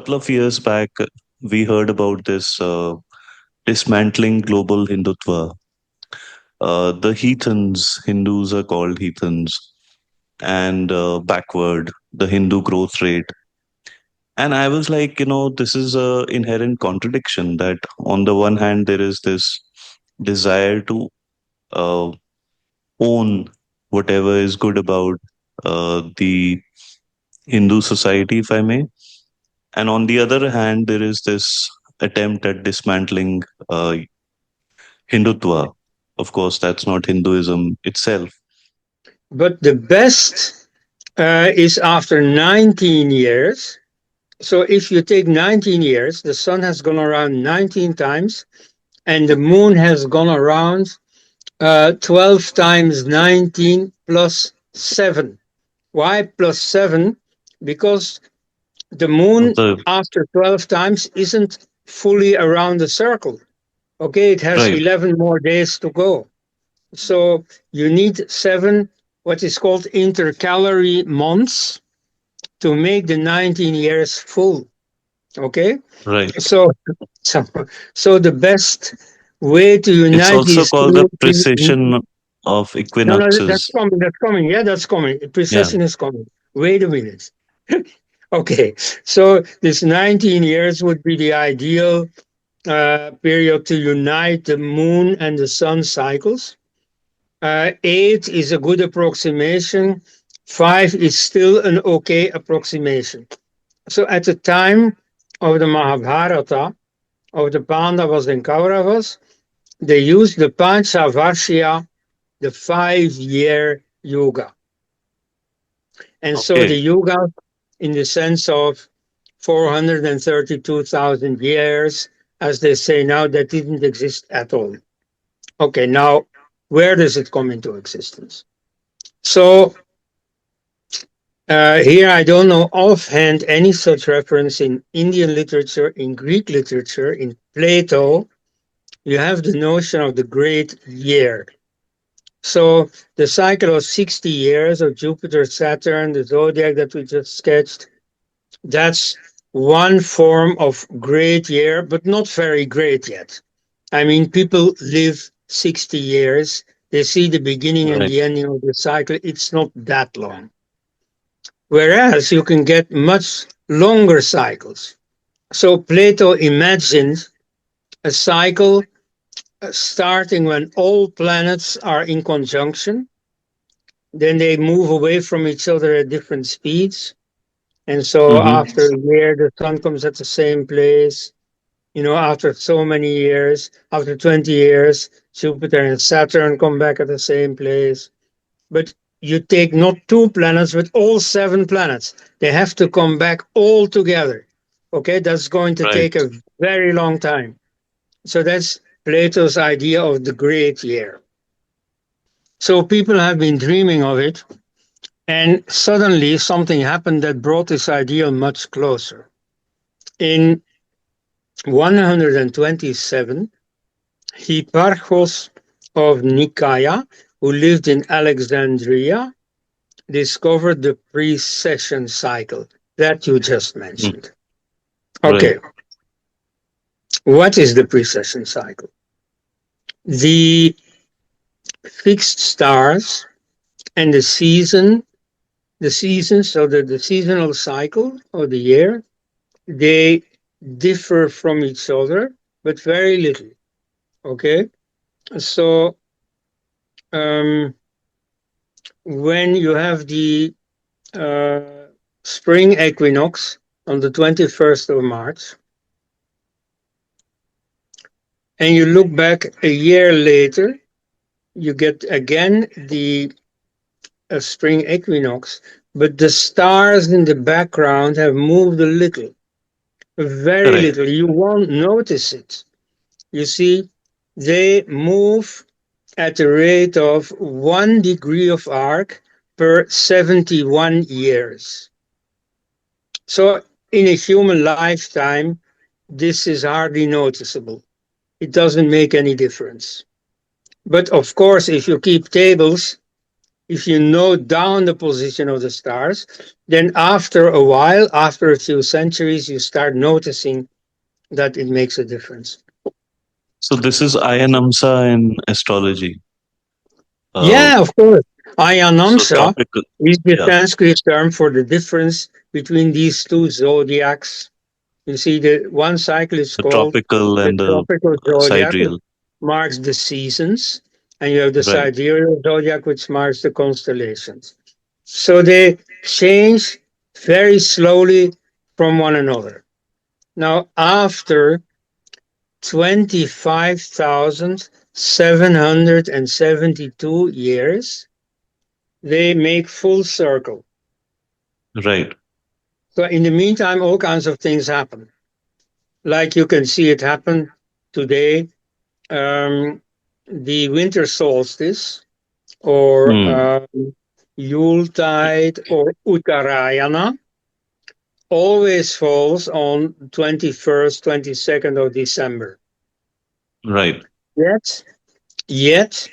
couple of years back, we heard about this dismantling global Hindutva. The heathens, Hindus are called heathens, and backward, the Hindu growth rate. And I was like, this is a inherent contradiction that on the one hand, there is this desire to uh, own whatever is good about the Hindu society, if I may. And on the other hand, there is this attempt at dismantling Hindutva. Of course, that's not Hinduism itself. But the best is after 19 years. So if you take 19 years, the sun has gone around 19 times and the moon has gone around 12 times 19 plus 7. Why plus 7? Because the moon The after 12 times isn't fully around the circle. Okay, it has right, 11 more days to go. So you need 7, what is called intercalary months to make the 19 years full. Okay, right. so so, so the best way to It's unite also these called the two. precession of No, no, that's equinoxes. coming. That's coming. Yeah, that's coming. Yeah, Precession is coming. Wait a minute. Okay, so this 19 years would be the ideal period to unite the moon and the sun cycles. 8 is a good approximation. 5 is still an okay approximation. So at the time of the Mahabharata, of the Pandavas and Kauravas, they used the Panchavarshya, the 5-year yoga. And so the okay, yoga, in the sense of 432,000 years, as they say now, that didn't exist at all. Okay, now where does it come into existence? So here I don't know offhand any such reference in Indian literature, in Greek literature, in Plato. You have the notion of the great year. So the cycle of 60 years of Jupiter, Saturn, the zodiac that we just sketched, that's one form of great year, but not very great yet. I mean, people live 60 years. They see the beginning and right, the ending of the cycle. It's not that long. Whereas you can get much longer cycles. So Plato imagined a cycle starting when all planets are in conjunction. Then they move away from each other at different speeds. And so mm-hmm, after a year, the sun comes at the same place. After so many years, after 20 years, Jupiter and Saturn come back at the same place. But you take not 2 planets, but all 7 planets. They have to come back all together. Okay, that's going to right. take a very long time. So that's Plato's idea of the great year. So people have been dreaming of it, and suddenly something happened that brought this ideal much closer. In 127, Hipparchus of Nicaea, who lived in Alexandria, discovered the precession cycle that you just Mm, mentioned. right, Okay, what is the precession cycle? The fixed stars and the seasons, so the seasonal cycle of the year, they differ from each other, but very little. Okay, so um, when you have the uh, spring equinox on the 21st of March, and you look back a year later, you get again the spring equinox, but the stars in the background have moved a little, very correct. little. You won't notice it. You see, they move at a rate of 1 degree of arc per 71 years. So in a human lifetime, this is hardly noticeable. It doesn't make any difference. But of course, if you keep tables, if you note down the position of the stars, then after a while, after a few centuries, you start noticing that it makes a difference. So this is Ayanamsa in astrology. Uh, Yeah, of course. so Ayanamsa tropical, is the yeah, Sanskrit term for the difference between these two zodiacs. You see, the one cycle is the called tropical the and the tropical zodiac, which sidereal. marks the seasons, and you have the Right. sidereal zodiac, which marks the constellations. So they change very slowly from one another. Now, after 25,772 years, they make full circle. Right. So, in the meantime, all kinds of things happen. Like you can see it happen today, the winter solstice, or Hmm. Yuletide, or Uttarayana, always falls on 21st, 22nd of December. Right. Yet, yet,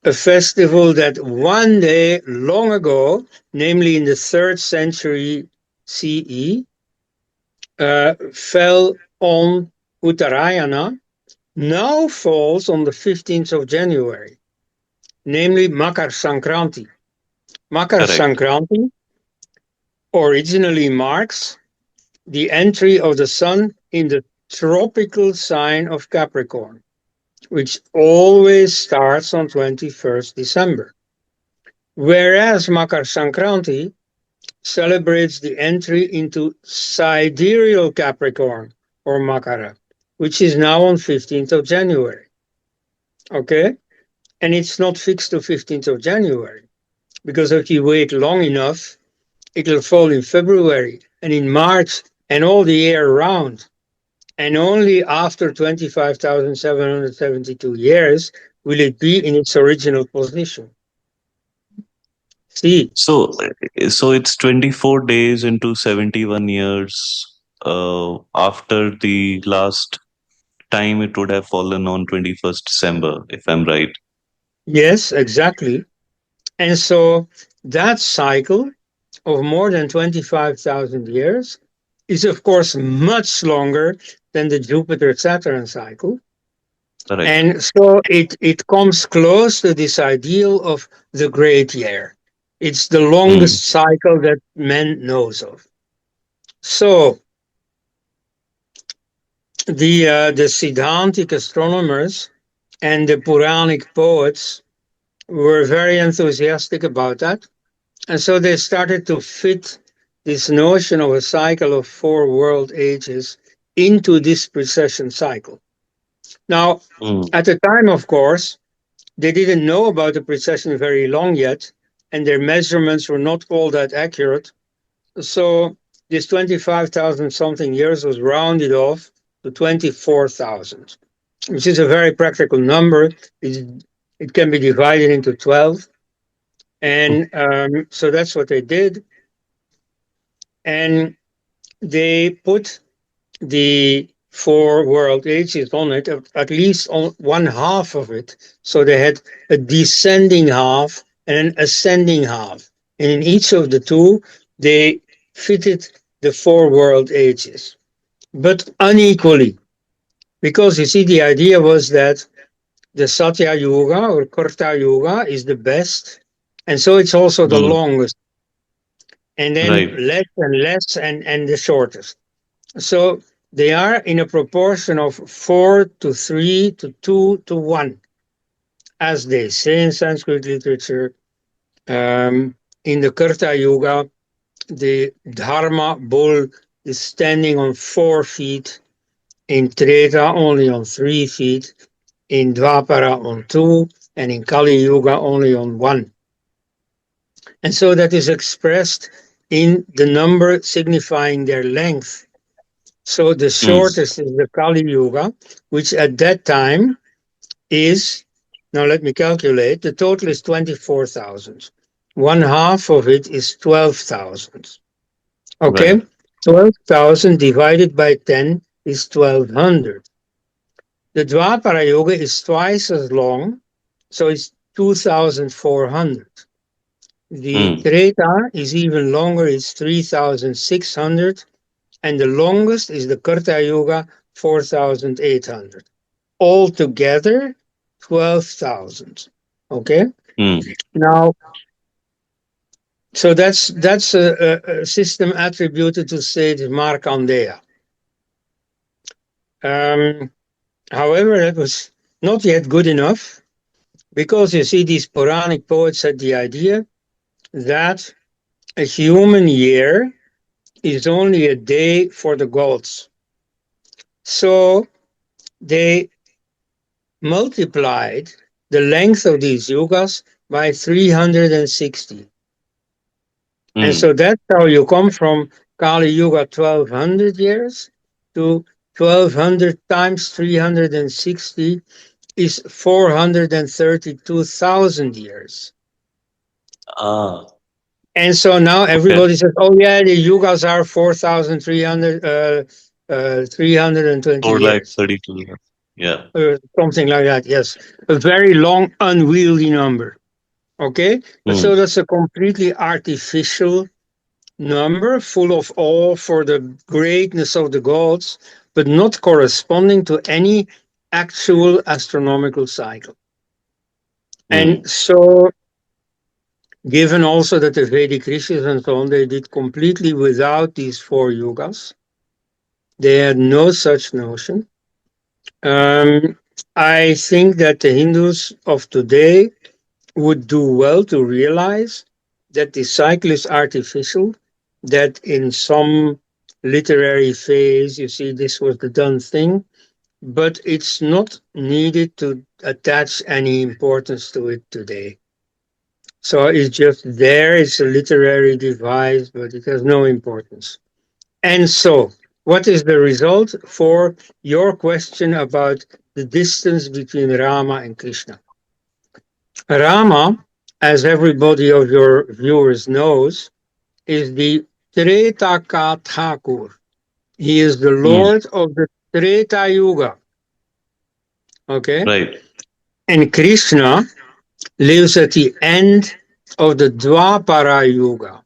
a festival that one day long ago, namely in the 3rd century CE, fell on Uttarayana, now falls on the 15th of January, namely Makar Sankranti. Makar Correct. Sankranti originally marks the entry of the sun in the tropical sign of Capricorn, which always starts on 21st December. Whereas Makar Sankranti celebrates the entry into sidereal Capricorn or Makara, which is now on 15th of January. Okay? And it's not fixed to 15th of January because if you wait long enough, it'll fall in February and in March and all the year round. And only after 25,772 years will it be in its original position. See, So, so it's 24 days into 71 years after the last time it would have fallen on 21st December, if I'm right. yes, exactly. And so that cycle of more than 25,000 years is, of course, much longer than the Jupiter Saturn cycle. Correct. And so it comes close to this ideal of the great year. It's the Hmm. longest cycle that man knows of. So the Siddhantic astronomers and the Puranic poets were very enthusiastic about that. And so they started to fit this notion of a cycle of 4 world ages into this precession cycle. Now, Hmm. at the time, of course, they didn't know about the precession very long yet, and their measurements were not all that accurate. So this 25,000 something years was rounded off to 24,000, which is a very practical number. It can be divided into 12. And so that's what they did. And they put the 4 world ages on it, at least on one half of it. So they had a descending half and an ascending half. And in each of the two, they fitted the 4 world ages, but unequally. Because you see, the idea was that the Satya Yuga or Karta Yuga is the best. And so it's also the Hmm. longest, and then Right. less and less, and the shortest. So they are in a proportion of 4 to 3 to 2 to 1, as they say in Sanskrit literature. In the Karta Yuga, the Dharma bull is standing on 4 feet, in Treta only on 3 feet, in Dwapara on two, and in Kali Yuga only on one. And so that is expressed in the number signifying their length. So the Hmm. shortest is the Kali Yuga, which at that time is, now let me calculate, the total is 24,000. One half of it is 12,000. Okay, Right. 12,000 divided by 10 is 1,200. The Dwapara Yuga is twice as long, so it's 2,400. The Mm. Treta is even longer, it's 3,600, and the longest is the Karta Yuga, 4,800. Altogether, 12,000. Okay? Mm. Now, so that's a system attributed to sage Markandeya. Um, However, that was not yet good enough because you see, these Puranic poets had the idea that a human year is only a day for the gods. So they multiplied the length of these yugas by 360. And Mm. so that's how you come from Kali Yuga 1200 years to 1200 times 360 is 432,000 years. Ah, And so now okay. everybody says, oh, yeah, the yugas are 4,300, 320 4 lakh years, 32. Yeah. something like that. Yes. A very long, unwieldy number. Okay. But so Mm. that's a completely artificial number full of awe for the greatness of the gods, but not corresponding to any actual astronomical cycle. And Mm. so, given also that the Vedic rishis and so on, they did completely without these four yugas, they had no such notion. Um, I think that the Hindus of today would do well to realize that the cycle is artificial, that in some literary phase, you see, this was the done thing, but it's not needed to attach any importance to it today. So it's just there, it's a literary device, but it has no importance. And so, what is the result for your question about the distance between Rama and Krishna? Rama, as everybody of your viewers knows, is the Tretaka Thakur. He is the Mm. Lord of the Treta Yuga. Okay? Right. And Krishna lives at the end of the Dwapara Yuga.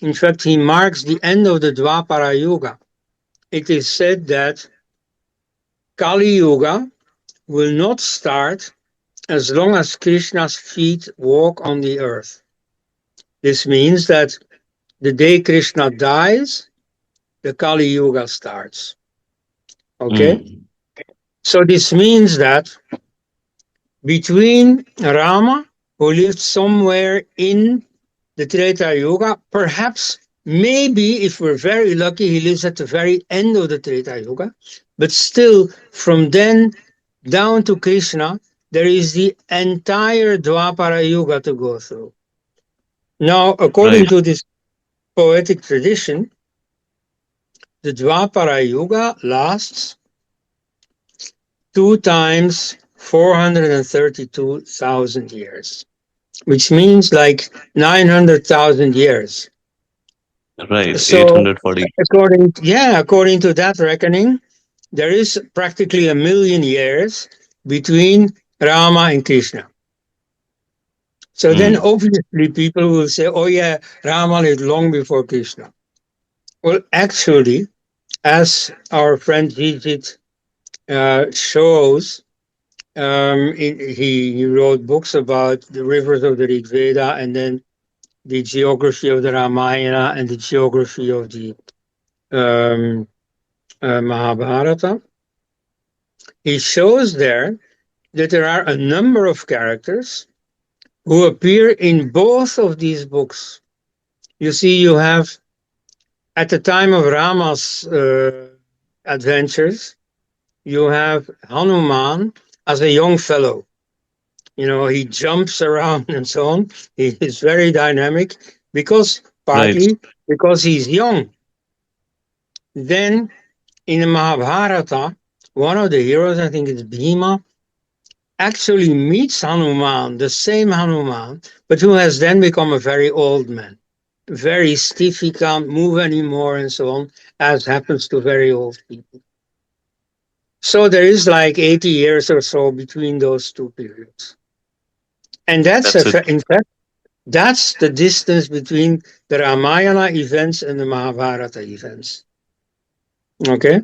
In fact, he marks the end of the Dwapara Yuga. It is said that Kali Yuga will not start as long as Krishna's feet walk on the earth. This means that the day Krishna dies, the Kali Yuga starts. Okay? Mm. So this means that between Rama, who lived somewhere in the Treta Yuga, perhaps, maybe, if we're very lucky, he lives at the very end of the Treta Yuga, but still, from then down to Krishna, there is the entire Dwapara Yuga to go through. Now, according Right. to this poetic tradition, the Dwapara Yuga lasts 2 times 432,000 years, which means like 900,000 years. Right. So, 840. according to that reckoning, there is practically a million years between Rama and Krishna. So then Mm. obviously people will say, oh yeah, Rama lived long before Krishna. Well, actually, as our friend Gijit shows, he wrote books about the rivers of the Rig Veda and then the geography of the Ramayana and the geography of the um, Mahabharata. He shows there that there are a number of characters who appear in both of these books. You see, you have at the time of Rama's adventures, you have Hanuman as a young fellow. You know, he jumps around and so on. He is very dynamic because Right. partly because he's young. Then in the Mahabharata, one of the heroes, I think it's Bhima, actually meets Hanuman, the same Hanuman, but who has then become a very old man. Very stiff, he can't move anymore, and so on, as happens to very old people. So there is like 80 years or so between those two periods. And that's That's it. in fact That's the distance between the Ramayana events and the Mahabharata events. Okay?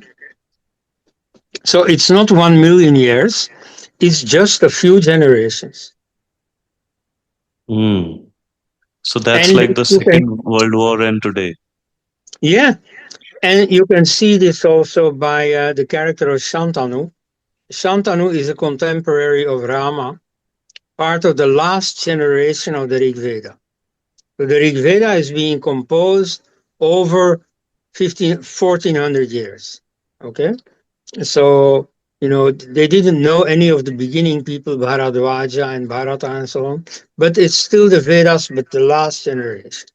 So it's not 1 million years, it's just a few generations. Mm. So that's And like the you can, Second World War and today. yeah, and you can see this also by the character of Shantanu. Shantanu is a contemporary of Rama, part of the last generation of the Rig Veda. So the Rig Veda is being composed over 1400 years. Okay? So, they didn't know any of the beginning people, Bharadwaja and Bharata and so on, but it's still the Vedas, but the last generation.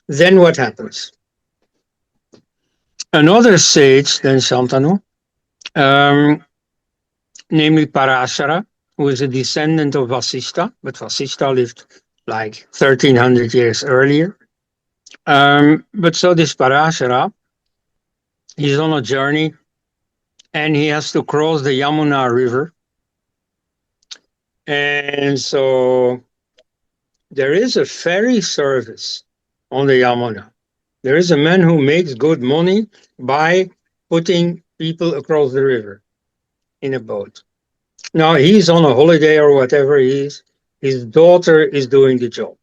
Then what happens? Another sage than Shantanu, um, namely Parashara, who is a descendant of Vasishta, but Vasishta lived like 1300 years earlier. But so this Parashara, he's on a journey and he has to cross the Yamuna River. And so there is a ferry service on the Yamuna. There is a man who makes good money by putting people across the river in a boat. Now he's on a holiday or whatever he is. His daughter is doing the job.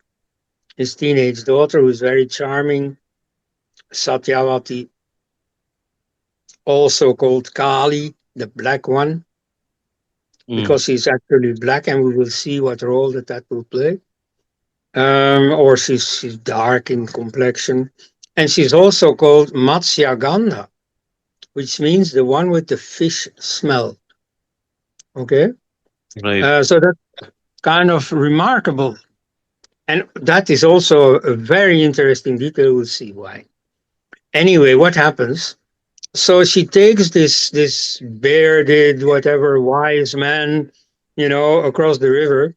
His teenage daughter, who's very charming, Satyavati, also called Kali, the black one, Mm. because she's actually black, and we will see what role that will play. Or she's dark in complexion, and she's also called Matsyagandha, which means the one with the fish smell. Okay, Right. so that's kind of remarkable, and that is also a very interesting detail. We'll see why. Anyway, what happens? So she takes this bearded, whatever, wise man, across the river.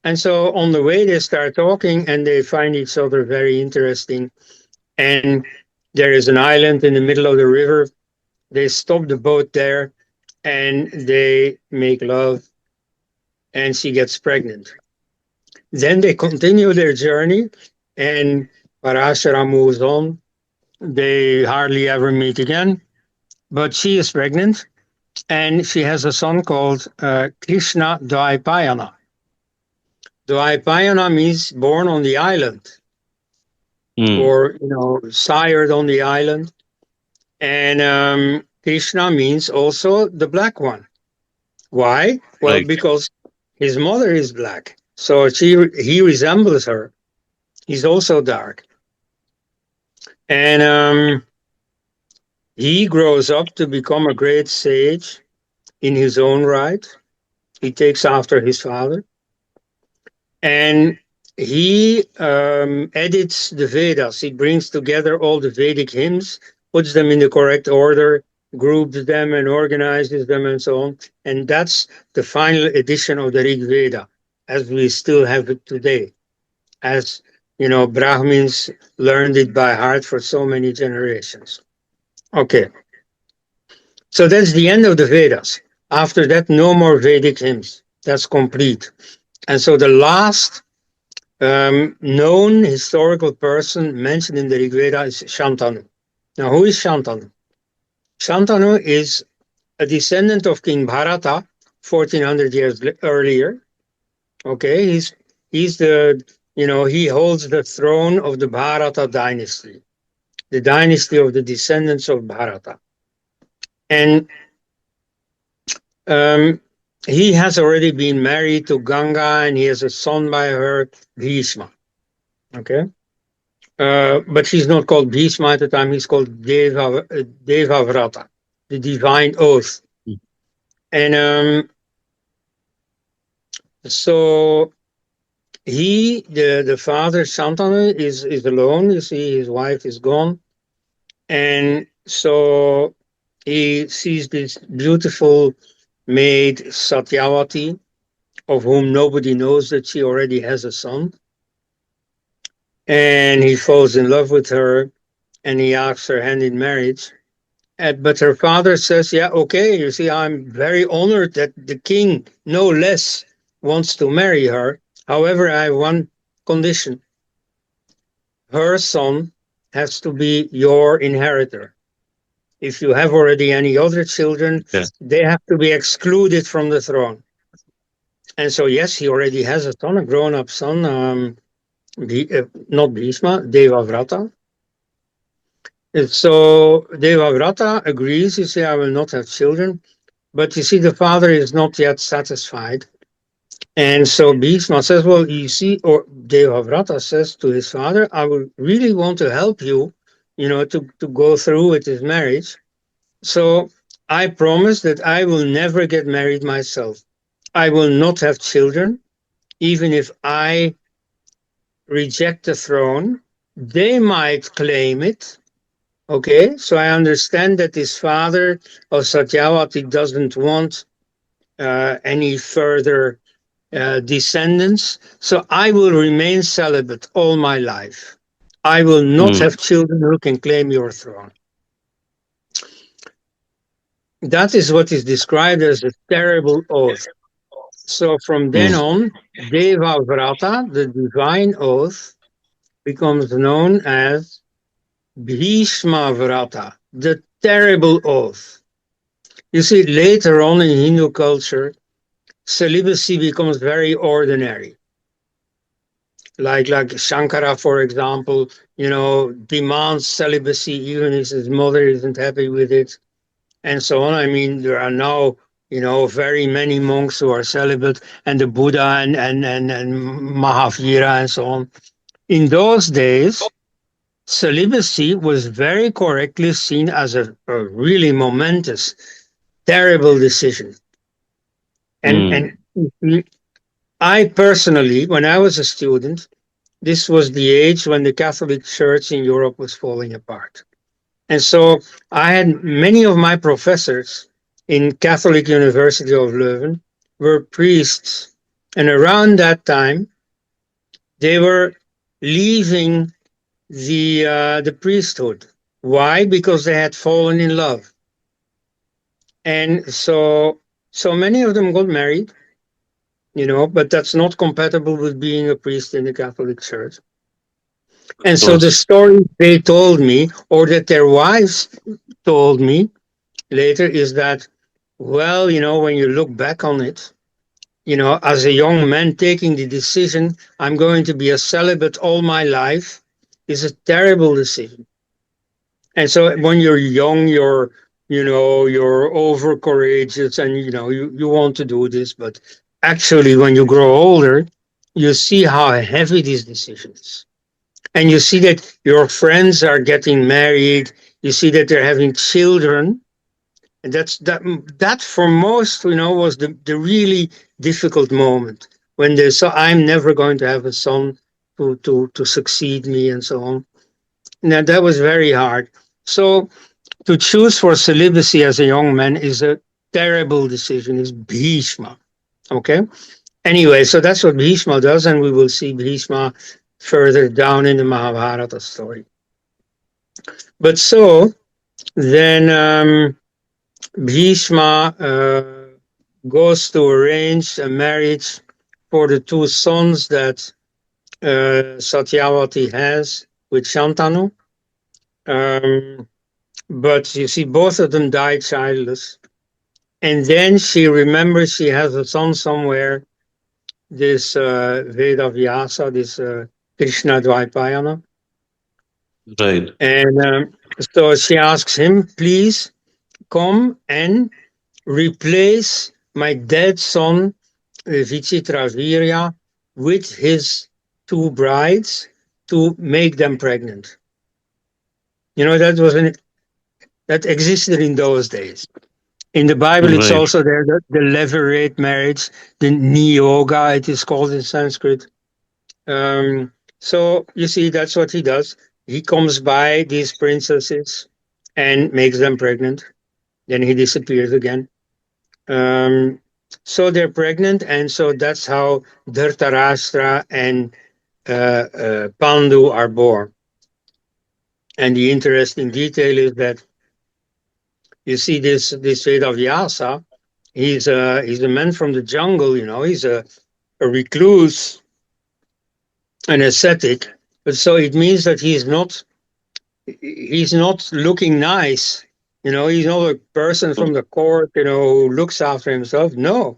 And so on the way, they start talking and they find each other very interesting. And there is an island in the middle of the river. They stop the boat there and they make love, and she gets pregnant. Then they continue their journey, and Parashara moves on. They hardly ever meet again, but she is pregnant and she has a son called Krishna Dvaipayana. Dvaipayana means born on the island, Mm. or sired on the island, and Krishna means also the black one. Why? Well, Right. because his mother is black, so he resembles her. He's also dark, and he grows up to become a great sage in his own right. He takes after his father. And he edits the Vedas. He brings together all the Vedic hymns, puts them in the correct order, groups them and organizes them and so on. And that's the final edition of the Rig Veda, as we still have it today. As Brahmins learned it by heart for so many generations. Okay, so that's the end of the Vedas. After that, no more Vedic hymns. That's complete. And so the last known historical person mentioned in the Rig Veda is Shantanu. Now, who is Shantanu? Shantanu is a descendant of King Bharata, 1400 years earlier. Okay, he's the he holds the throne of the Bharata dynasty, the dynasty of the descendants of Bharata, and um, he has already been married to Ganga, and he has a son by her, Bhishma. Okay. But he's not called Bhishma at the time. He's called Devavrata, the divine oath. Mm. And so the father, Shantanu, is alone. You see, his wife is gone. And so he sees this beautiful maid, Satyavati, of whom nobody knows that she already has a son. And he falls in love with her and he asks her hand in marriage. But her father says, yeah, okay, you see, I'm very honored that the king, no less, wants to marry her. However, I have one condition. her son has to be your inheritor. If you have already any other children, Yeah. they have to be excluded from the throne. And so, yes, he already has a son, a grown up son, not Bhishma, Devavrata. And so Devavrata agrees, you see, I will not have children. But you see, the father is not yet satisfied. And so Bhishma says, well, you see, or Devavrata says to his father, I would really want to help you, to go through with this marriage. So I promise that I will never get married myself. I will not have children, even if I reject the throne. They might claim it. Okay, so I understand that this father of Satyavati doesn't want any further descendants. So I will remain celibate all my life. I will not Mm. have children who can claim your throne. That is what is described as a terrible oath. So from then Mm. on, Deva Vrata, the divine oath, becomes known as Bhishma Vrata, the terrible oath. You see, later on in Hindu culture, celibacy becomes very ordinary. Like Shankara, for example, demands celibacy even if his mother isn't happy with it, and so on. I mean, there are now, very many monks who are celibate, and the Buddha and Mahavira and so on. In those days, celibacy was very correctly seen as a really momentous, terrible decision. And Mm. I personally, when I was a student, this was the age when the Catholic Church in Europe was falling apart. And so I had many of my professors in Catholic University of Leuven were priests. And around that time, they were leaving the priesthood. Why? Because they had fallen in love. And so many of them got married, but that's not compatible with being a priest in the Catholic Church. Of And so the course. story they told me, or that their wives told me later, is that, well, when you look back on it, as a young man taking the decision, I'm going to be a celibate all my life, is a terrible decision. And so when you're young, you're over courageous and, you want to do this. But actually, when you grow older, you see how heavy this decision is. And you see that your friends are getting married, you see that they're having children. And that for most, was the really difficult moment when they saw I'm never going to have a son to succeed me and so on. Now that was very hard. So to choose for celibacy as a young man is a terrible decision, is Bhishma. Okay. Anyway, so that's what Bhishma does, and we will see Bhishma further down in the Mahabharata story. But so then Bhishma goes to arrange a marriage for the two sons that Satyavati has with Shantanu. Um, but you see, both of them die childless. And then she remembers she has a son somewhere, this Veda Vyasa, this Krishna Dvaipayana. Right. And so she asks him, please come and replace my dead son, Vichitravirya, with his two brides to make them pregnant. That existed in those days. In the Bible, it's Right. also there, the levirate marriage, the niyoga, it is called in Sanskrit. So you see, that's what he does. He comes by these princesses and makes them pregnant. Then he disappears again. Um, so they're pregnant, and so that's how Dhartarashtra and Pandu are born. And the interesting detail is that you see this Vedavyasa. He's a man from the jungle. He's a recluse, an ascetic, But so it means that he's not looking nice. He's not a person from the court, who looks after himself. No,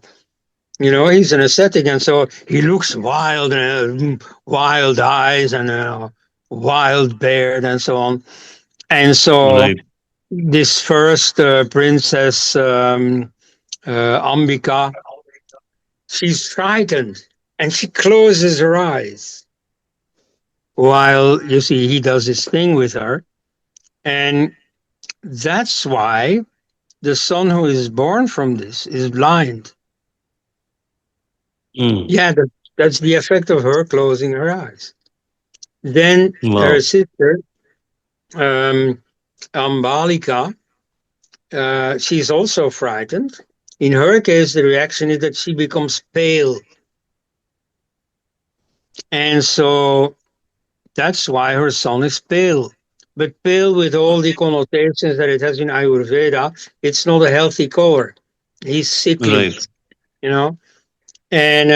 he's an ascetic, and so he looks wild and wild eyes and wild beard and so on. And so Right. this first princess, Ambika, she's frightened and she closes her eyes while you see he does his thing with her. And that's why the son who is born from this is blind. Mm. Yeah, that's the effect of her closing her eyes. Then her Wow. sister, um, Ambalika, she's also frightened. In her case, the reaction is that she becomes pale. And so that's why her son is pale. But pale with all the connotations that it has in Ayurveda, it's not a healthy color. He's sickly, Right. you know. And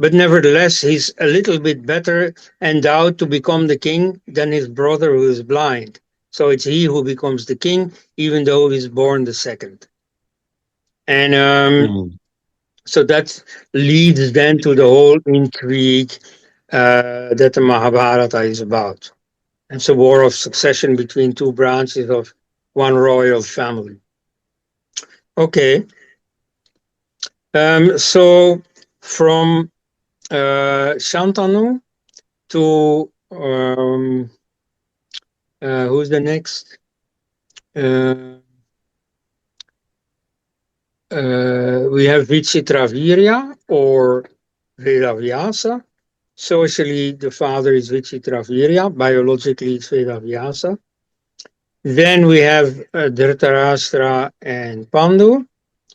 but nevertheless, he's a little bit better endowed to become the king than his brother who is blind. So it's he who becomes the king, even though he's born the second. And Mm. so that leads then to the whole intrigue that the Mahabharata is about. It's a war of succession between two branches of one royal family. Okay, so from Shantanu to who's the next? Uh, we have Vichitravirya or Vedavyasa. Socially, the father is Vichitravirya. Biologically, it's Vedavyasa. Then we have Dhritarashtra and Pandu.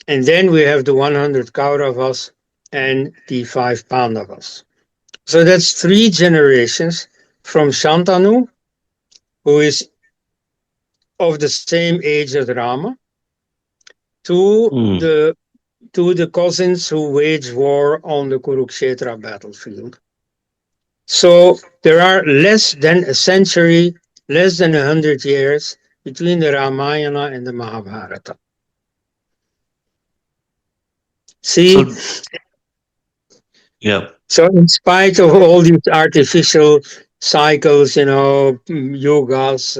And then we have the 100 Kauravas and the 5 Pandavas. So that's 3 generations from Shantanu, who is of the same age as Rama, to Mm. the cousins who wage war on the Kurukshetra battlefield. So there are less than a century, less than 100 years between the Ramayana and the Mahabharata. See, So, yeah. so in spite of all these artificial cycles, yogas,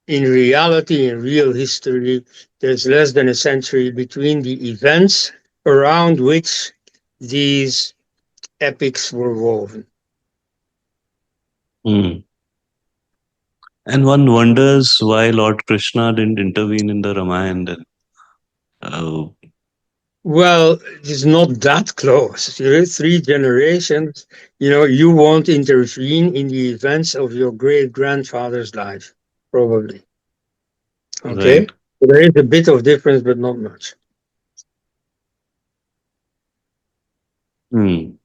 in reality, in real history, there's less than a century between the events around which these epics were woven. Mm. And one wonders why Lord Krishna didn't intervene in the Ramayana then. Uh, Well, it's not that close. 3 generations. You won't intervene in the events of your great grandfather's life, probably. Okay? right. There is a bit of difference, but not much. Mm.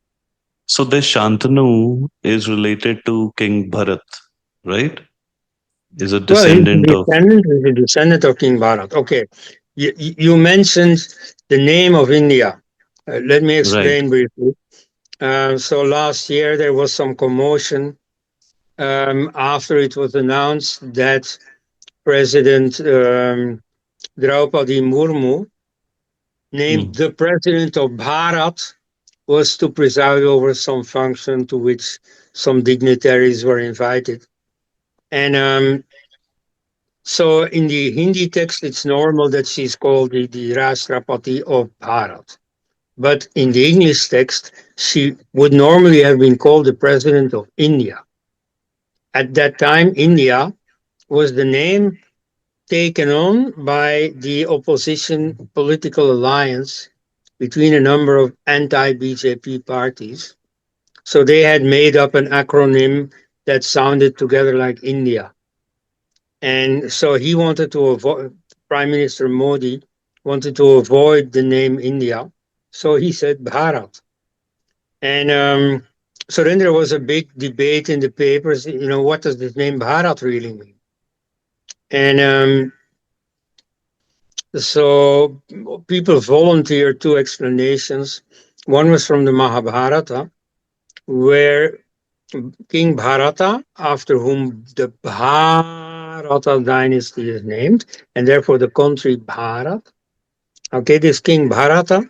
So this Shantanu is related to King Bharat, right? Is a Well, descendant of, he's a descendant of King Bharat. Okay. You mentioned the name of India. Let me right. explain briefly. So last year there was some commotion after it was announced that President Draupadi Murmu, named Mm. the president of Bharat, was to preside over some function to which some dignitaries were invited. And so in the Hindi text, it's normal that she's called the Rashtrapati of Bharat. But in the English text, she would normally have been called the President of India. At that time, India was the name taken on by the opposition political alliance between a number of anti BJP parties. So they had made up an acronym that sounded together like India. And so he wanted to avoid, Prime Minister Modi wanted to avoid the name India. So he said Bharat. And so then there was a big debate in the papers, what does this name Bharat really mean? And so people volunteered 2 explanations. One was from the Mahabharata, where King Bharata, after whom the Bharata dynasty is named, and therefore the country Bharat. Okay, this King Bharata,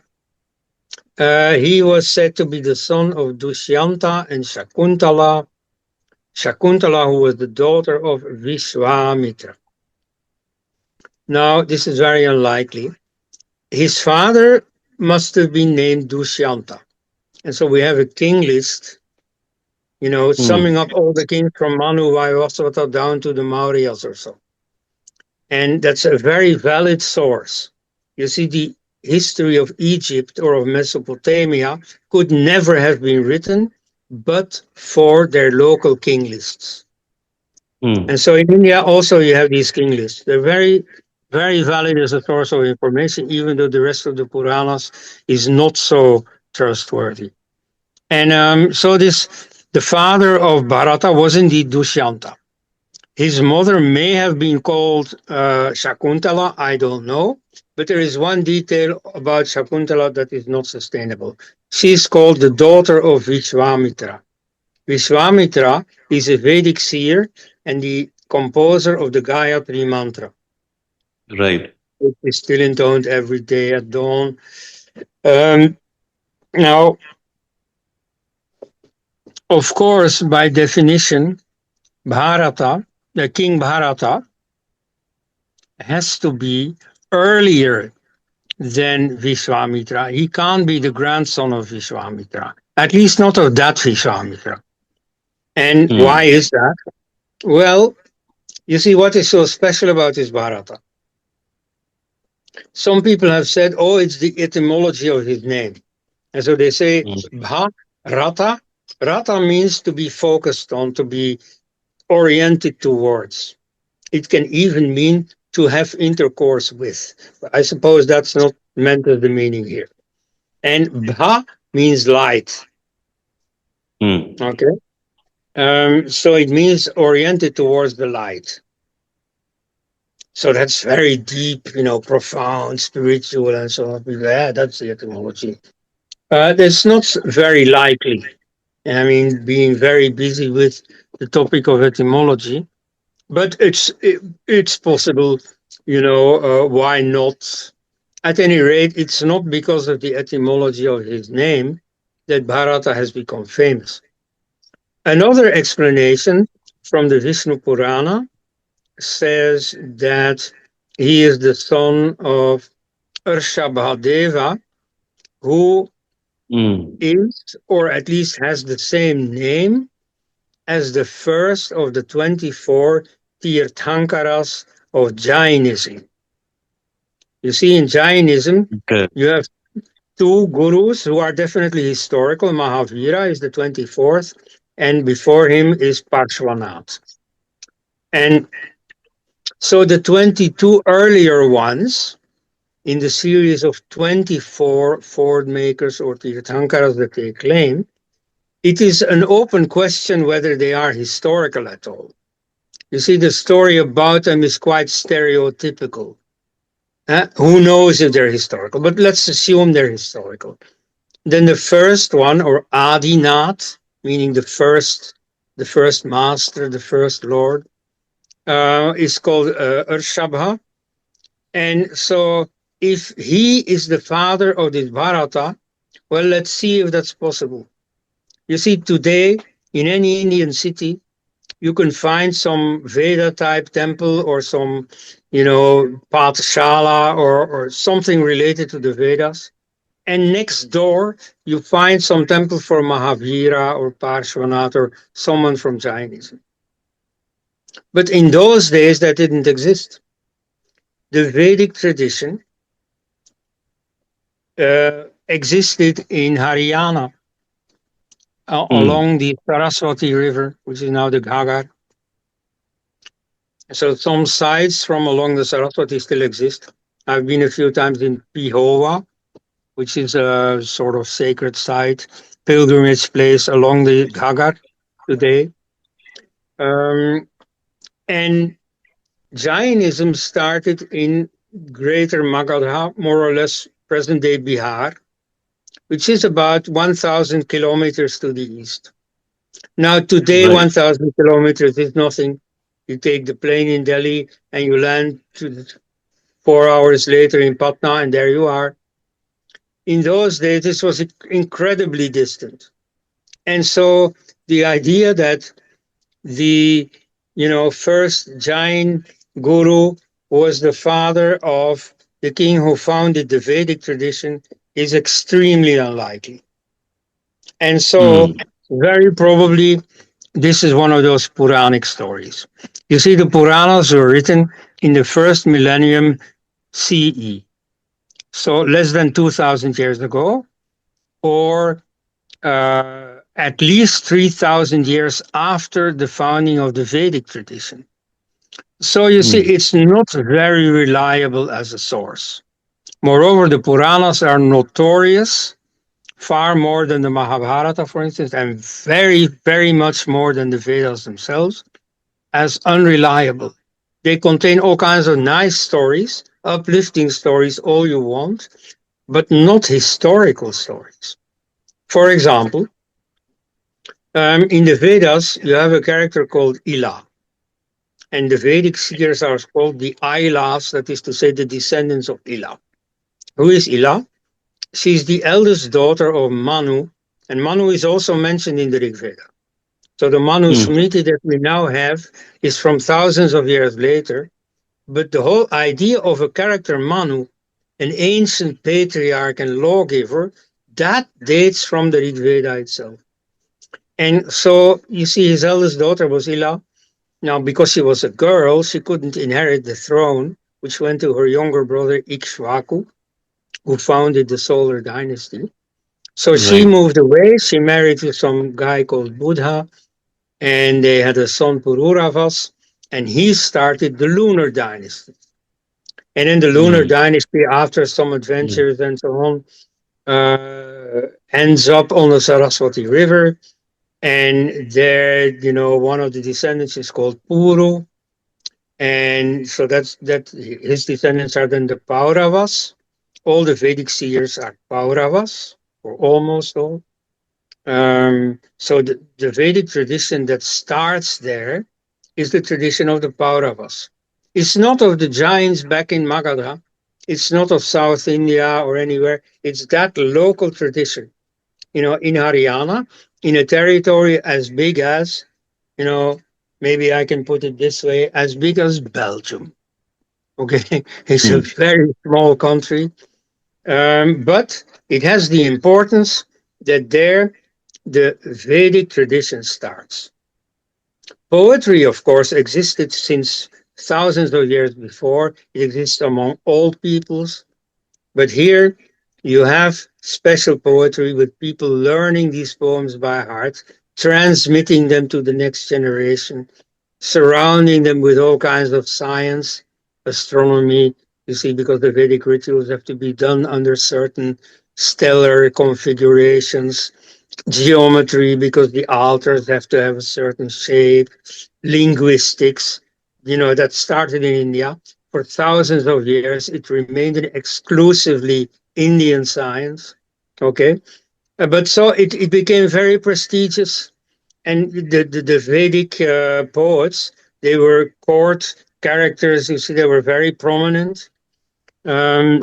he was said to be the son of Dushyanta and Shakuntala. Shakuntala, who was the daughter of Vishwamitra. Now, this is very unlikely. His father must have been named Dushyanta. And so we have a king list, Hmm. summing up all the kings from Manu Vayavasvata down to the Mauryas or so. And that's a very valid source. You see, the history of Egypt or of Mesopotamia could never have been written but for their local king lists. Hmm. And so in India also you have these king lists. They're very, very valid as a source of information, even though the rest of the Puranas is not so trustworthy. And so the father of Bharata was indeed Dushyanta. His mother may have been called Shakuntala, I don't know. But there is one detail about Shakuntala that is not sustainable. She is called the daughter of Vishwamitra. Vishwamitra is a Vedic seer and the composer of the Gayatri mantra, Right. which is still intoned every day at dawn. Um, Now, of course, by definition, Bharata, the King Bharata, has to be earlier than Vishwamitra. He can't be the grandson of Vishwamitra, at least not of that Vishwamitra. And why Hmm. is that? Well, you see, what is so special about this Bharata? Some people have said, oh, it's the etymology of his name. And so they say, Hmm. Bharata. Rata means to be focused on, to be oriented towards. It can even mean to have intercourse with. I suppose that's not meant as the meaning here. And Bha means light. Hmm. Okay. So it means oriented towards the light. So that's very deep, profound, spiritual, and so on. Yeah, that's the etymology. That's not very likely. I mean, being very busy with the topic of etymology, but it's possible. Why not? At any rate, it's not because of the etymology of his name that Bharata has become famous. Another explanation from the Vishnu Purana says that he is the son of Urshabhadeva, who Hmm. is, or at least has the same name as the first of the 24 Tirthankaras of Jainism. You see, in Jainism, Okay. you have two gurus who are definitely historical. Mahavira is the 24th, and before him is Parshvanath. And so the 22 earlier ones in the series of 24 Ford makers or Tirthankaras that they claim, it is an open question whether they are historical at all. You see, the story about them is quite stereotypical. Who knows if they're historical? But let's assume they're historical. Then the first one, or Adinath, meaning the first master, the first lord, is called Urshabha. And so, if he is the father of this Bharata, well, let's see if that's possible. You see, today in any Indian city, you can find some Veda type temple or some, Pathshala or something related to the Vedas. And next door, you find some temple for Mahavira or Parshvanath or someone from Jainism. But in those days, that didn't exist. The Vedic tradition existed in Haryana Hmm. along the Saraswati River, which is now the Ghaggar. So some sites from along the Saraswati still exist. I've been a few times in Pihova, which is a sort of sacred site, pilgrimage place along the Ghaggar today. Um, and Jainism started in Greater Magadha, more or less present day Bihar, which is about 1,000 kilometers to the east. Now, today, Right. 1,000 kilometers is nothing. You take the plane in Delhi and you land 4 hours later in Patna, and there you are. In those days, this was incredibly distant. And so the idea that the first Jain guru was the father of the king who founded the Vedic tradition is extremely unlikely. And so, Mm. very probably, this is one of those Puranic stories. You see, the Puranas were written in the first millennium CE, so less than 2,000 years ago, or at least 3,000 years after the founding of the Vedic tradition. So you see, Mm. it's not very reliable as a source. Moreover, the Puranas are notorious, far more than the Mahabharata, for instance, and very, very much more than the Vedas themselves, as unreliable. They contain all kinds of nice stories, uplifting stories, all you want, but not historical stories. For example, in the Vedas, you have a character called Ila, and the Vedic seers are called the Ailas, that is to say, the descendants of Ila. Who is Ila? She's the eldest daughter of Manu, and Manu is also mentioned in the Rig Veda. So the Manu Mm. Smriti that we now have is from thousands of years later, but the whole idea of a character Manu, an ancient patriarch and lawgiver, that dates from the Rig Veda itself. And so you see, his eldest daughter was Ila. Now, because she was a girl, she couldn't inherit the throne, which went to her younger brother Ikshvaku, who founded the Solar dynasty. So she Right. moved away. She married to some guy called Buddha, and they had a son Pururavas, and he started the Lunar dynasty. And in the Lunar Mm. dynasty, after some Mm. adventures and so on, ends up on the Saraswati River. And there, one of the descendants is called Puru. And so that his descendants are then the Pauravas. All the Vedic seers are Pauravas, or almost all. So the Vedic tradition that starts there is the tradition of the Pauravas. It's not of the giants back in Magadha. It's not of South India or anywhere. It's that local tradition. In Haryana, in a territory as big as, you know, maybe I can put it this way, as big as Belgium. Okay, it's a Mm. very small country, but it has the importance that there the Vedic tradition starts. Poetry, of course, existed since thousands of years before. It exists among all peoples. But here you have special poetry with people learning these poems by heart, transmitting them to the next generation, surrounding them with all kinds of science, astronomy, you see, because the Vedic rituals have to be done under certain stellar configurations, geometry, because the altars have to have a certain shape, linguistics, that started in India. For thousands of years, it remained an exclusively Indian science. Okay. But so it became very prestigious. And the Vedic poets, they were court characters. You see, they were very prominent. Um,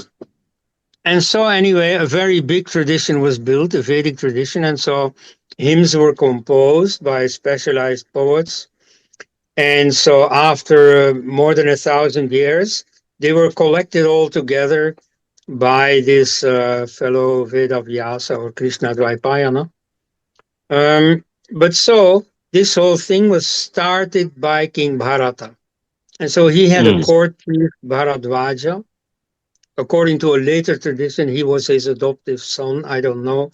and so, anyway, a very big tradition was built, a Vedic tradition. And so, hymns were composed by specialized poets. And so, after more than 1,000 years, they were collected all together by this fellow Veda Vyasa or Krishna Dvaipayana. But so, this whole thing was started by King Bharata. And so, he had a Mm. court chief, Bharadvaja. According to a later tradition, he was his adoptive son. I don't know.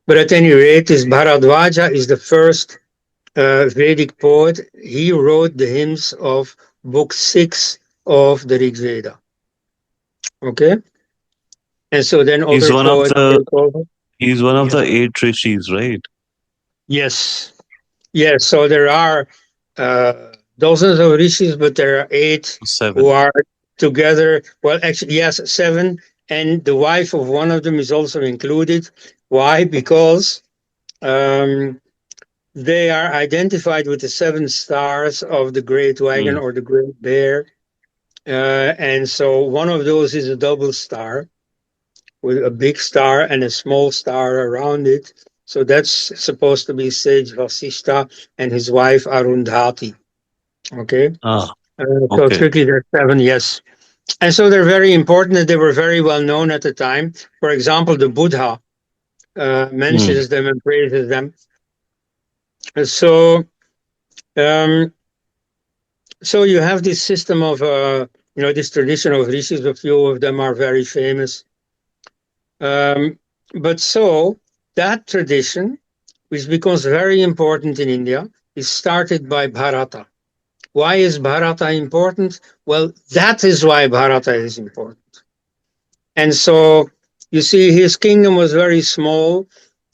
But at any rate, this Bharadvaja is the first Vedic poet. He wrote the hymns of book 6 of the Rig Veda. Okay? And so then He's other one of poets the take over. he's one of Yes. the eight rishis, right? Yes. Yes. So there are dozens of rishis, but there are 8 who Seven. are together. Well, actually, yes, 7. And the wife of one of them is also included. Why? Because um, They are identified with the seven stars of the Great Wagon Mm. or the Great Bear. And so one of those is a double star with a big star and a small star around it. So that's supposed to be Sage Vasishta and his wife Arundhati. Okay. Ah, So okay. strictly there's seven, yes. And so they're very important and they were very well known at the time. For example, the Buddha Mm. mentions them and praises them. So, um, so you have this system of, this tradition of rishis. A few of them are very famous. Um, but so that tradition, which becomes very important in India, is started by Bharata. Why is Bharata important? Well, that is why Bharata is important. And so you see, his kingdom was very small.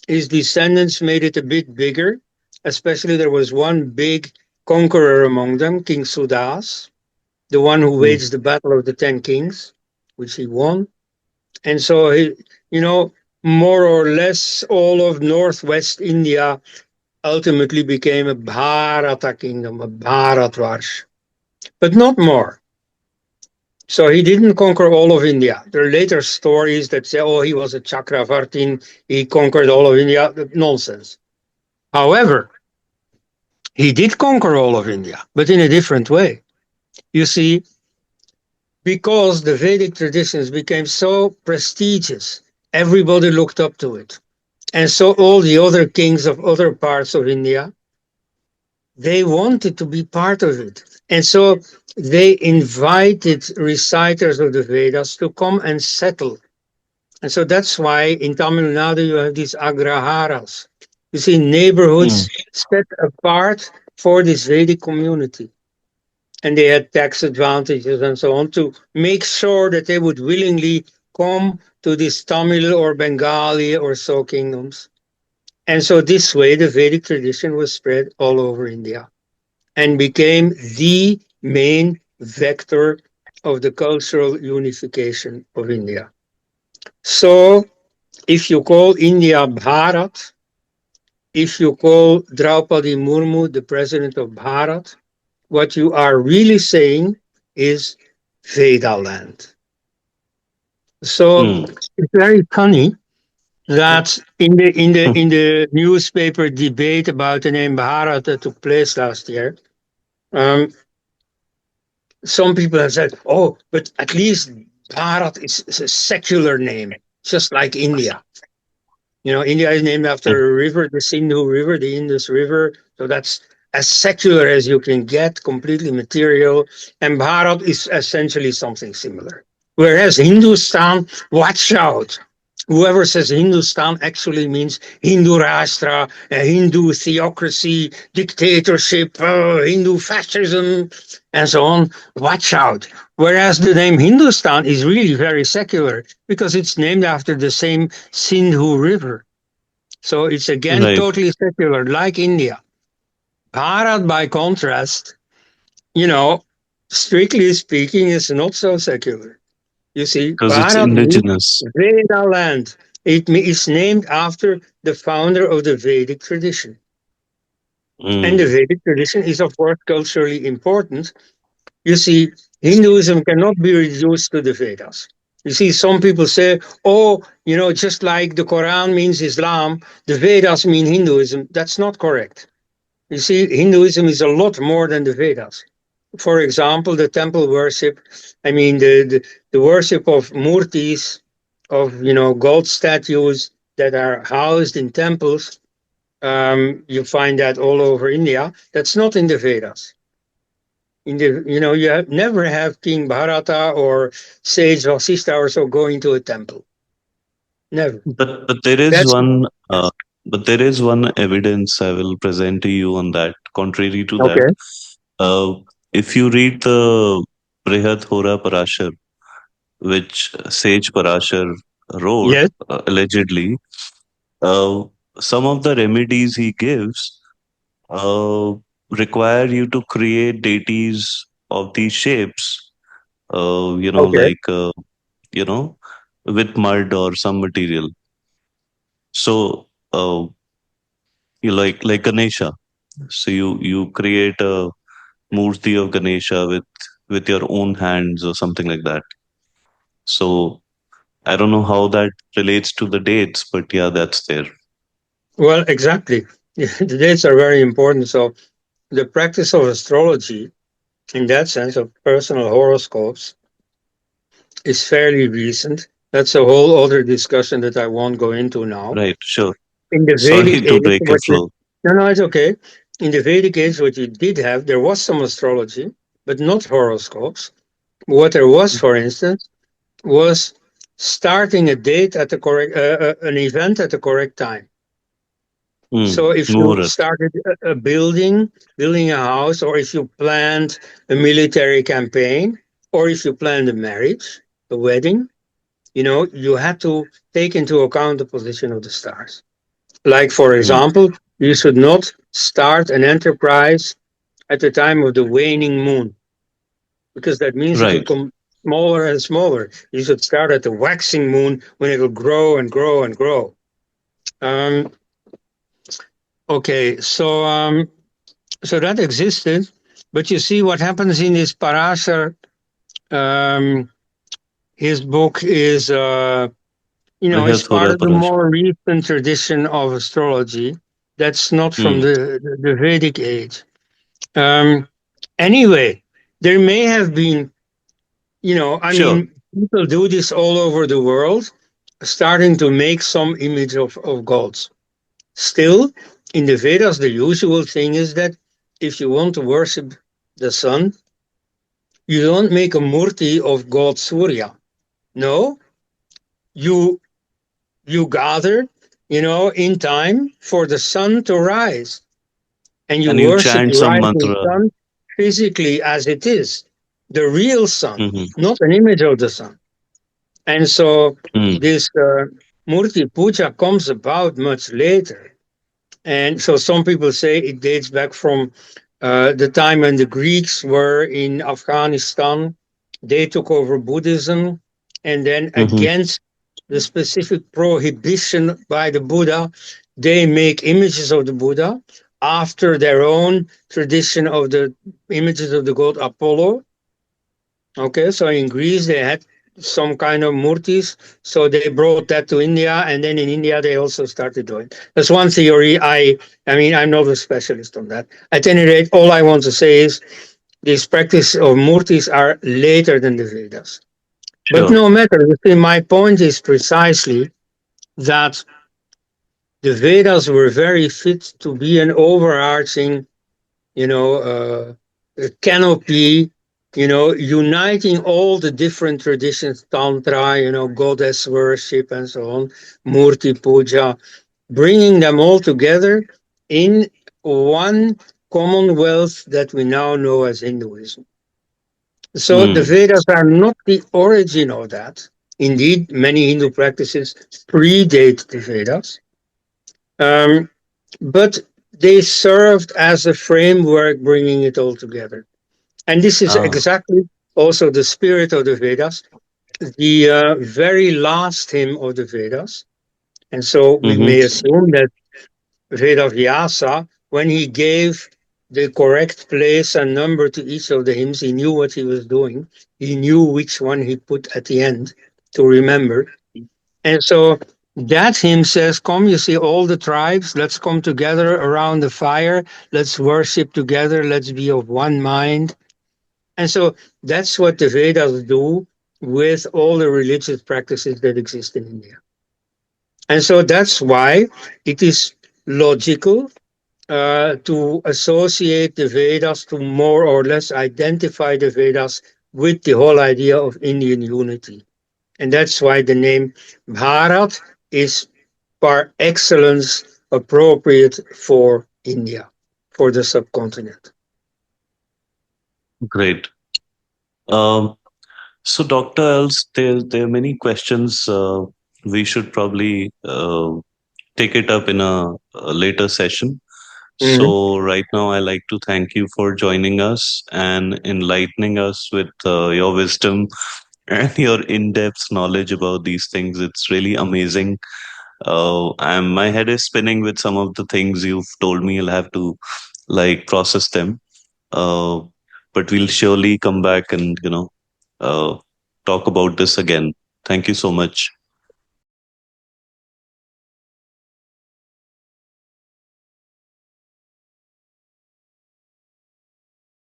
His descendants made it a bit bigger. Especially, there was one big conqueror among them, King Sudas, the one who Mm. waged the Battle of the Ten Kings, which he won. And so, you know, more or less all of northwest India ultimately became a Bharata kingdom, a Bharatvarsh, but not more. So he didn't conquer all of India. There are later stories that say, oh, he was a Chakravartin, he conquered all of India. Nonsense. However, he did conquer all of India, but in a different way. You see, because the Vedic traditions became so prestigious, everybody looked up to it. And so all the other kings of other parts of India, they wanted to be part of it. And so they invited reciters of the Vedas to come and settle. And so that's why in Tamil Nadu you have these agraharas. You see, Mm. neighborhoods set apart for this Vedic community. And they had tax advantages and so on to make sure that they would willingly come to these Tamil or Bengali or so kingdoms. And so this way the Vedic tradition was spread all over India and became the main vector of the cultural unification of India. So if you call India Bharat, if you call Draupadi Murmu the president of Bharat, what you are really saying is Veda land. So Mm. it's very funny that in the newspaper debate about the name Bharat that took place last year, um, some people have said, "Oh, but at least Bharat is a secular name, just like India." You know, India is named Mm. after a river, the Sindhu River, the Indus River. So that's as secular as you can get, completely material. And Bharat is essentially something similar. Whereas Hindustan, watch out. Whoever says Hindustan actually means Hindu Rashtra, Hindu theocracy, dictatorship, Hindu fascism, and so on. Watch out. Whereas the name Hindustan is really very secular because it's named after the same Sindhu River. So it's again Right. totally secular, like India. Bharat, by contrast, you know, strictly speaking, is not so secular. You see, Because it's Bharat means indigenous. Veda land. Is named after the founder of the Vedic tradition. And the Mm. Vedic tradition is, of course, culturally important. You see, Hinduism cannot be reduced to the Vedas. You see, some people say, oh, just like the Quran means Islam, the Vedas mean Hinduism. That's not correct. You see, Hinduism is a lot more than the Vedas. For example, the temple worship, I mean, the worship of murtis, of, gold statues that are housed in temples, you find that all over India. That's not in the Vedas. Never have King Bharata or Sage Vasishta or so going to a temple. Never. But there is That's one evidence I will present to you on that. Contrary to that, okay. uh, if you read the Brihat Hora Parashar, which Sage Parashar wrote Yes. allegedly, uh, some of the remedies he gives uh, require you to create deities of these shapes. Okay. Like you know, with mud or some material. So You like Ganesha. So you create a murti of Ganesha with your own hands or something like that. So I don't know how that relates to the dates, but yeah, that's there. Well, exactly. The dates are very important. So the practice of astrology, in that sense of personal horoscopes, is fairly recent. That's a whole other discussion that I won't go into now. Right, sure. In the Sorry Vedic to age, break your what you, flow. no, no, it's okay. In the Vedic age, what you did have, there was some astrology, but not horoscopes. What there was, for instance, was starting a date at the correct, an event at the correct time. So if you Muhurat. started a building, building a house, or if you planned a military campaign, or if you planned a marriage, a wedding, you had to take into account the position of the stars. Like, for Mm, example, you should not start an enterprise at the time of the waning moon, because that means it will right. come smaller and smaller. You should start at the waxing moon when it will grow and grow and grow. Um, okay, so that existed, but you see what happens in this Parashar. Um, his book is, it's part Brihathura of the Parash. more recent tradition of astrology. That's not from Mm, the Vedic age. Um, anyway, there may have been, I sure. mean, people do this all over the world, starting to make some image of gods. Still, in the Vedas, the usual thing is that if you want to worship the sun, you don't make a murti of god Surya. No, you you gather, in time for the sun to rise, and you And you worship chant the some rising mantra. sun physically as it is, the real sun, Hmm. not an image of the sun. And so Mm, this Murti Puja comes about much later. And so some people say it dates back from the time when the Greeks were in Afghanistan. They took over Buddhism, and then hmm. against the specific prohibition by the Buddha, they make images of the Buddha after their own tradition of the images of the god Apollo. Okay, so in Greece they had some kind of murtis, so they brought that to India, and then in India they also started doing. That's one theory. I mean, I'm not a specialist on that. At any rate, all I want to say is this practice of murtis are later than the Vedas. But Sure. no matter, you see, my point is precisely that the Vedas were very fit to be an overarching, canopy, uniting all the different traditions, Tantra, goddess worship and so on, Murti Puja, bringing them all together in one commonwealth that we now know as Hinduism. So the Mm, Vedas are not the origin of that. Indeed, many Hindu practices predate the Vedas. Um, but they served as a framework bringing it all together. And this is ah, exactly also the spirit of the Vedas, the very last hymn of the Vedas. And so we hmm. may assume that Veda Vyasa, when he gave the correct place and number to each of the hymns, he knew what he was doing. He knew which one he put at the end to remember. And so that hymn says, come, you see, all the tribes, let's come together around the fire. Let's worship together. Let's be of one mind. And so that's what the Vedas do with all the religious practices that exist in India. And so that's why it is logical to associate the Vedas, to more or less identify the Vedas with the whole idea of Indian unity. And that's why the name Bharat is par excellence appropriate for India, for the subcontinent. Great. Um, so, Dr. Els, there are many questions. We should probably take it up in a later session. Mhm. So, right now, I like to thank you for joining us and enlightening us with your wisdom and your in depth knowledge about these things. It's really amazing And my head is spinning with some of the things you've told me. I'll have to like process them. Uh, but we'll surely come back and, uh, talk about this again. Thank you so much.